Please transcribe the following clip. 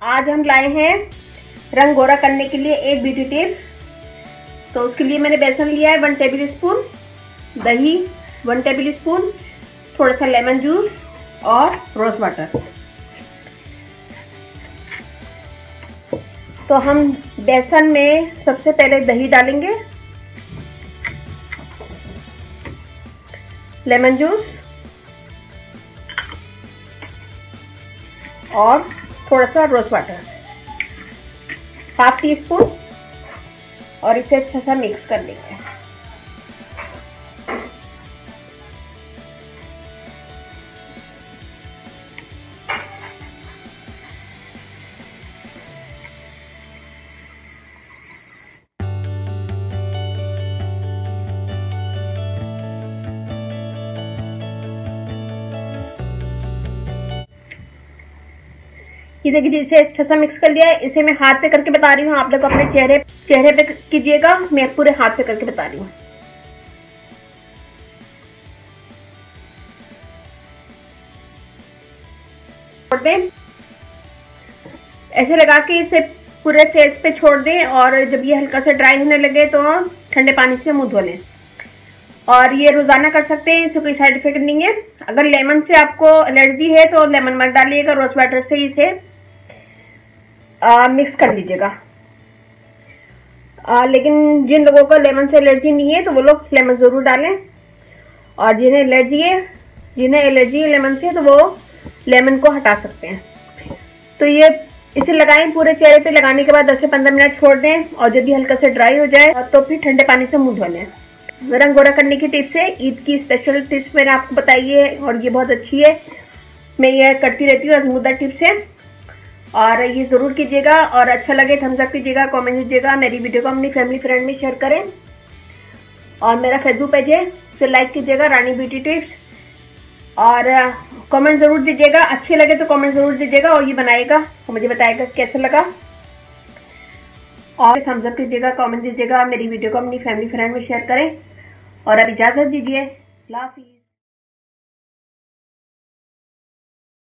आज हम लाए हैं रंग गोरा करने के लिए एक ब्यूटी टिप। तो उसके लिए मैंने बेसन लिया है 1 टेबल स्पून, दही 1 टेबल स्पून, थोड़ा सा लेमन जूस और रोज वाटर। तो हम बेसन में सबसे पहले दही डालेंगे, लेमन जूस और थोड़ा सा rose water, half teaspoon, और इसे अच्छा सा मिक्स कर लेंगे। ये देखिए इसे अच्छा सा मिक्स कर लिया है। इसे मैं हाथ पे करके बता रही हूँ, आप लोग अपने चेहरे पे कीजिएगा, मैं पूरे हाथ पे करके बता रही हूँ। छोड़ दें, ऐसे लगा के इसे पूरे फेस पे छोड़ दें, और जब ये हल्का सा ड्राई होने लगे तो ठंडे पानी से मुंह धो लें। और ये रोजाना कर सकते हैं, इससे कोई साइड इफेक्ट नहीं है। अगर लेमन से आपको एलर्जी है तो लेमन मत डालिएगा, रोज वाटर से इसे मिक्स कर लीजिएगा। लेकिन जिन लोगों को लेमन से एलर्जी नहीं है तो वो लोग लेमन ज़रूर डालें, और जिन्हें एलर्जी है लेमन से तो वो लेमन को हटा सकते हैं। तो ये इसे लगाएं, पूरे चेहरे पे लगाने के बाद 10 से 15 मिनट छोड़ दें, और जब ये हल्का से ड्राई हो जाए तो फिर ठंडे पानी से मुंह धो लें। रंग गोरा करने की टिप्स है, ईद की स्पेशल टिप्स मैंने आपको बताई है, और ये बहुत अच्छी है। मैं ये करती रहती हूँ, आजमूदा टिप्स है, और ये ज़रूर कीजिएगा। और अच्छा लगे थम्स अप कीजिएगा, कमेंट कीजिएगा, मेरी वीडियो को अपनी फैमिली फ्रेंड में शेयर करें, और मेरा फेसबुक पेज है उसे लाइक कीजिएगा, रानी ब्यूटी टिप्स, और कमेंट ज़रूर दीजिएगा। अच्छे लगे तो कमेंट ज़रूर दीजिएगा, और ये बनाएगा और मुझे बताएगा कैसा लगा, और थम्स अप कीजिएगा, कमेंट दीजिएगा, मेरी वीडियो को अपनी फैमिली फ्रेंड में शेयर करें। और अब इजाज़त दीजिए, अल्लाह हाफ़िज़।